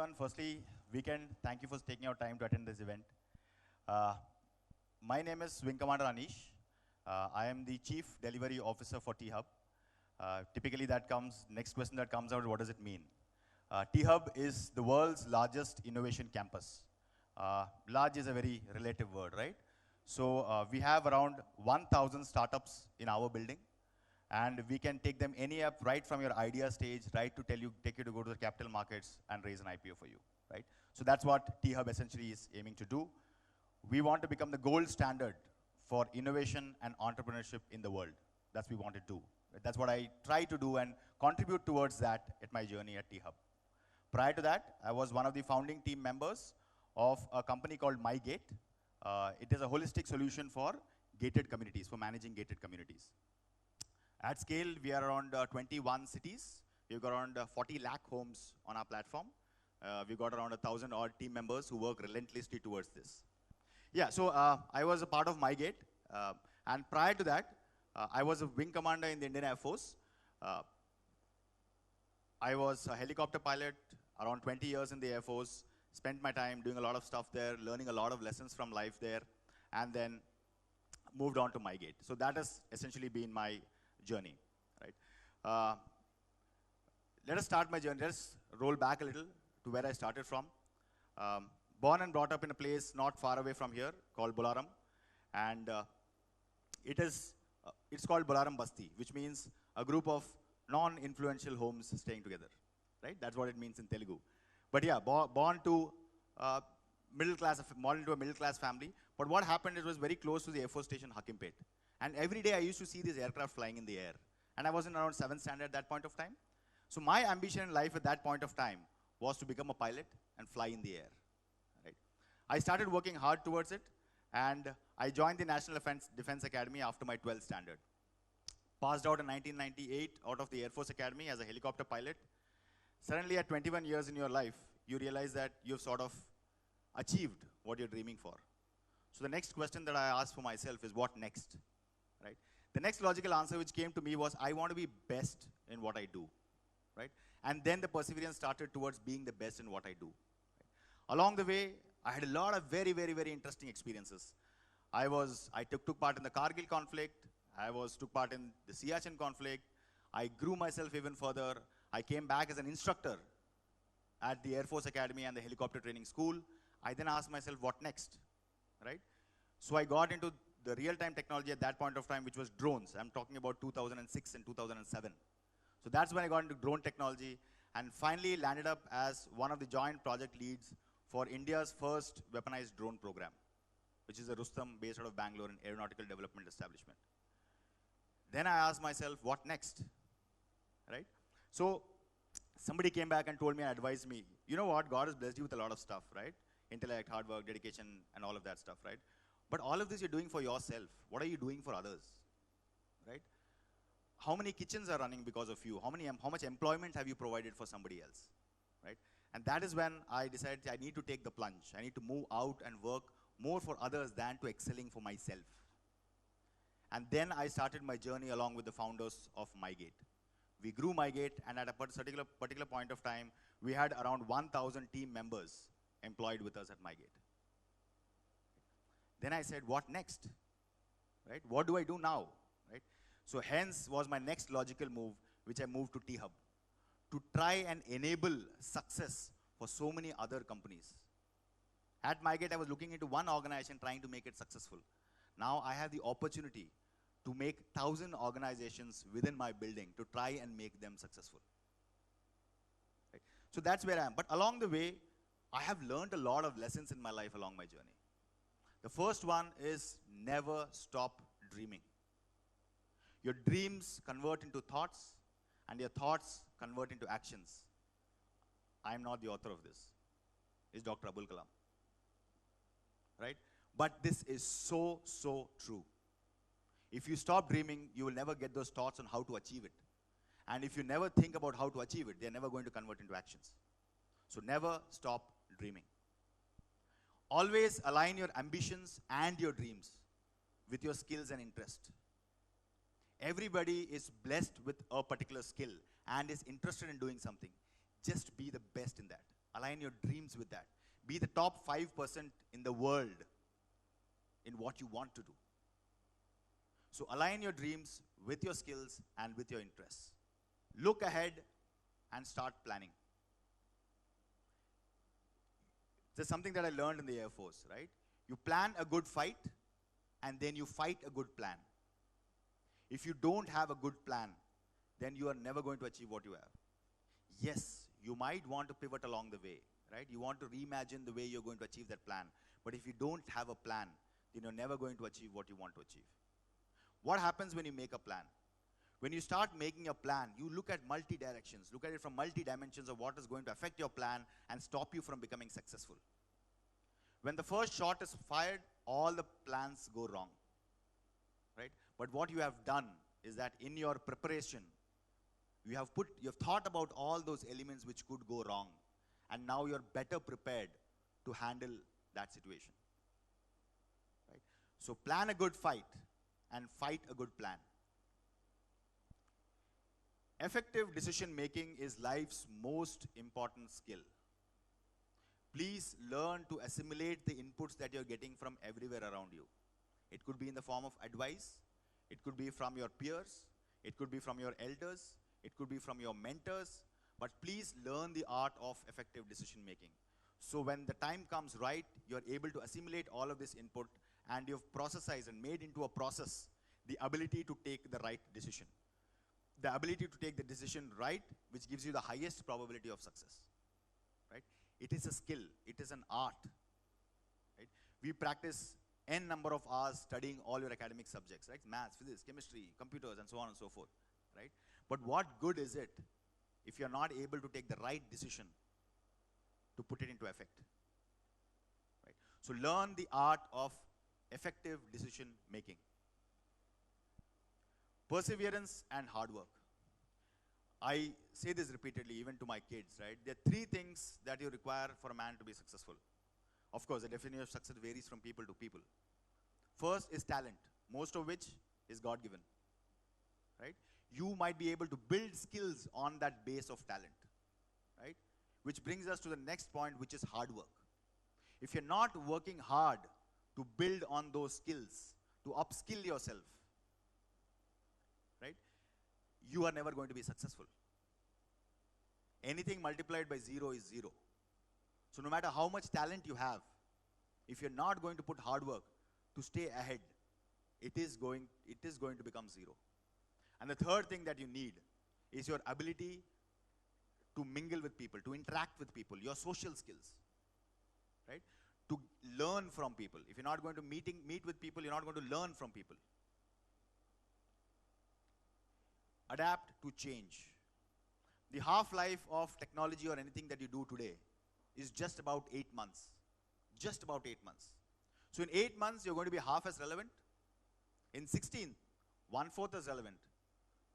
everyone. Firstly, weekend, thank you for taking your time to attend this event. My name is Wing Commander Anish. I am the Chief Delivery Officer for T-Hub. Typically, next question that comes out, what does it mean? T-Hub is the world's largest innovation campus. Large is a very relative word, right? So we have around 1,000 startups in our building. And we can take them any up right from your idea stage, right to take you to go to the capital markets and raise an IPO for you, right? So that's what T-Hub essentially is aiming to do. We want to become the gold standard for innovation and entrepreneurship in the world. That's what we want to do. That's what I try to do and contribute towards that at my journey at T-Hub. Prior to that, I was one of the founding team members of a company called MyGate. It is a holistic solution for gated communities, for managing gated communities. At scale, we are around 21 cities. We've got around 40 lakh homes on our platform. We've got around 1,000 odd team members who work relentlessly towards this. Yeah, so I was a part of MyGate. And prior to that, I was a wing commander in the Indian Air Force. I was a helicopter pilot, around 20 years in the Air Force. Spent my time doing a lot of stuff there, learning a lot of lessons from life there, and then moved on to MyGate. So that has essentially been my journey, right? Let us start my journey. Let's roll back a little to where I started from. Born and brought up in a place not far away from here called Bolaram, and it's called Bolaram Basti, which means a group of non-influential homes staying together, right? That's what it means in Telugu. But yeah, born into a middle class family. But what happened, it was very close to the Air Force Station, Hakimpet. And every day I used to see these aircraft flying in the air. And I was in around 7th standard at that point of time. So my ambition in life at that point of time was to become a pilot and fly in the air. Right? I started working hard towards it, and I joined the National Defense Academy after my 12th standard. Passed out in 1998 out of the Air Force Academy as a helicopter pilot. Suddenly at 21 years in your life, you realize that you've sort of achieved what you're dreaming for. So the next question that I asked for myself is, what next? Right? The next logical answer which came to me was, I want to be best in what I do, right? And then the perseverance started towards being the best in what I do. Right? Along the way, I had a lot of very, very, very interesting experiences. I took part in the Kargil conflict. Took part in the Siachen conflict. I grew myself even further. I came back as an instructor at the Air Force Academy and the helicopter training school. I then asked myself, what next, right? So I got into the real-time technology at that point of time, which was drones. I'm talking about 2006 and 2007. So that's when I got into drone technology and finally landed up as one of the joint project leads for India's first weaponized drone program, which is a Rustam based out of Bangalore, an aeronautical development establishment. Then I asked myself, what next, right? So somebody came back and told me and advised me, you know what, God has blessed you with a lot of stuff, right? Intellect, hard work, dedication, and all of that stuff, right? But all of this you're doing for yourself. What are you doing for others, right? How many kitchens are running because of you? How much employment have you provided for somebody else, right? And that is when I decided I need to take the plunge. I need to move out and work more for others than to excelling for myself. And then I started my journey along with the founders of MyGate. We grew MyGate, and at a particular point of time, we had around 1,000 team members employed with us at MyGate. Then I said, what next, right? What do I do now, right? So hence was my next logical move, which I moved to T-Hub, to try and enable success for so many other companies. At MyGate, I was looking into one organization trying to make it successful. Now I have the opportunity to make 1,000 organizations within my building to try and make them successful. Right? So that's where I am. But along the way, I have learned a lot of lessons in my life along my journey. The first one is never stop dreaming. Your dreams convert into thoughts, and your thoughts convert into actions. I am not the author of this. It's Dr. Abdul Kalam. Right? But this is so, so true. If you stop dreaming, you will never get those thoughts on how to achieve it. And if you never think about how to achieve it, they're never going to convert into actions. So never stop dreaming. Always align your ambitions and your dreams with your skills and interest. Everybody is blessed with a particular skill and is interested in doing something. Just be the best in that. Align your dreams with that. Be the top 5% in the world in what you want to do. So align your dreams with your skills and with your interests. Look ahead and start planning. There's something that I learned in the Air Force, right? You plan a good fight, and then you fight a good plan. If you don't have a good plan, then you are never going to achieve what you have. Yes, you might want to pivot along the way, right? You want to reimagine the way you're going to achieve that plan. But if you don't have a plan, then you're never going to achieve what you want to achieve. What happens when you make a plan? When you start making a plan, you look at multi-directions, look at it from multi-dimensions of what is going to affect your plan and stop you from becoming successful. When the first shot is fired, all the plans go wrong, right? But what you have done is that in your preparation, you have thought about all those elements which could go wrong, and now you're better prepared to handle that situation, right? So plan a good fight and fight a good plan. Effective decision making is life's most important skill. Please learn to assimilate the inputs that you're getting from everywhere around you. It could be in the form of advice, it could be from your peers, it could be from your elders, it could be from your mentors, but please learn the art of effective decision making. So when the time comes right, you're able to assimilate all of this input and you've processized and made into a process the ability to take the right decision. The ability to take the decision right, which gives you the highest probability of success, right? It is a skill, it is an art, right? We practice n number of hours studying all your academic subjects, right? Maths, physics, chemistry, computers, and so on and so forth, right? But what good is it if you're not able to take the right decision to put it into effect, right? So learn the art of effective decision making. Perseverance and hard work. I say this repeatedly, even to my kids, right? There are 3 things that you require for a man to be successful. Of course, the definition of success varies from people to people. First is talent, most of which is God-given, right? You might be able to build skills on that base of talent, right? Which brings us to the next point, which is hard work. If you're not working hard to build on those skills, to upskill yourself, right, you are never going to be successful. Anything multiplied by 0 is 0. So no matter how much talent you have, if you're not going to put hard work to stay ahead, it is going to become 0. And the third thing that you need is your ability to mingle with people, to interact with people, your social skills, right? To learn from people. If you're not going to meet with people, you're not going to learn from people. Adapt to change. The half-life of technology or anything that you do today is just about 8 months. Just about 8 months. So in 8 months, you're going to be half as relevant. In 16, 1/4 as relevant.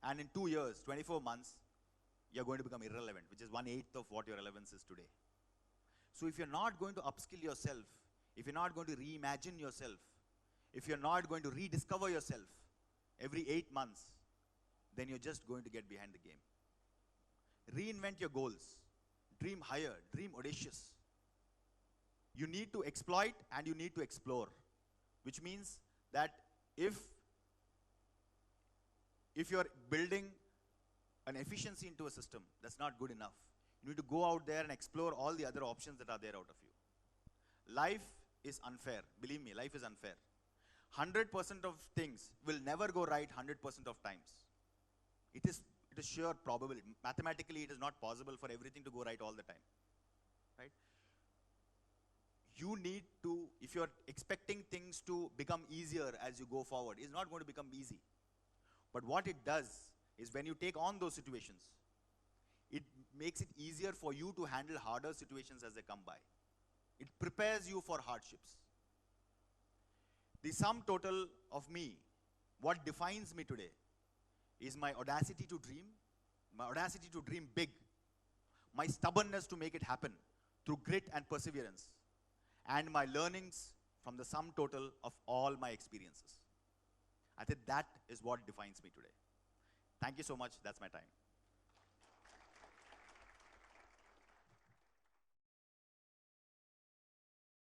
And in 2 years, 24 months, you're going to become irrelevant, which is 1/8 of what your relevance is today. So if you're not going to upskill yourself, if you're not going to reimagine yourself, if you're not going to rediscover yourself every 8 months, then you're just going to get behind the game. Reinvent your goals. Dream higher, dream audacious. You need to exploit and you need to explore, which means that if you're building an efficiency into a system, that's not good enough. You need to go out there and explore all the other options that are there out of you. Life is unfair. Believe me, life is unfair. 100% of things will never go right 100% of times. It is sure probability. Mathematically, it is not possible for everything to go right all the time, right? You need to, if you're expecting things to become easier as you go forward, it's not going to become easy. But what it does is when you take on those situations, it makes it easier for you to handle harder situations as they come by. It prepares you for hardships. The sum total of me, what defines me today, is my audacity to dream big, my stubbornness to make it happen through grit and perseverance, and my learnings from the sum total of all my experiences. I think that is what defines me today. Thank you so much. That's my time.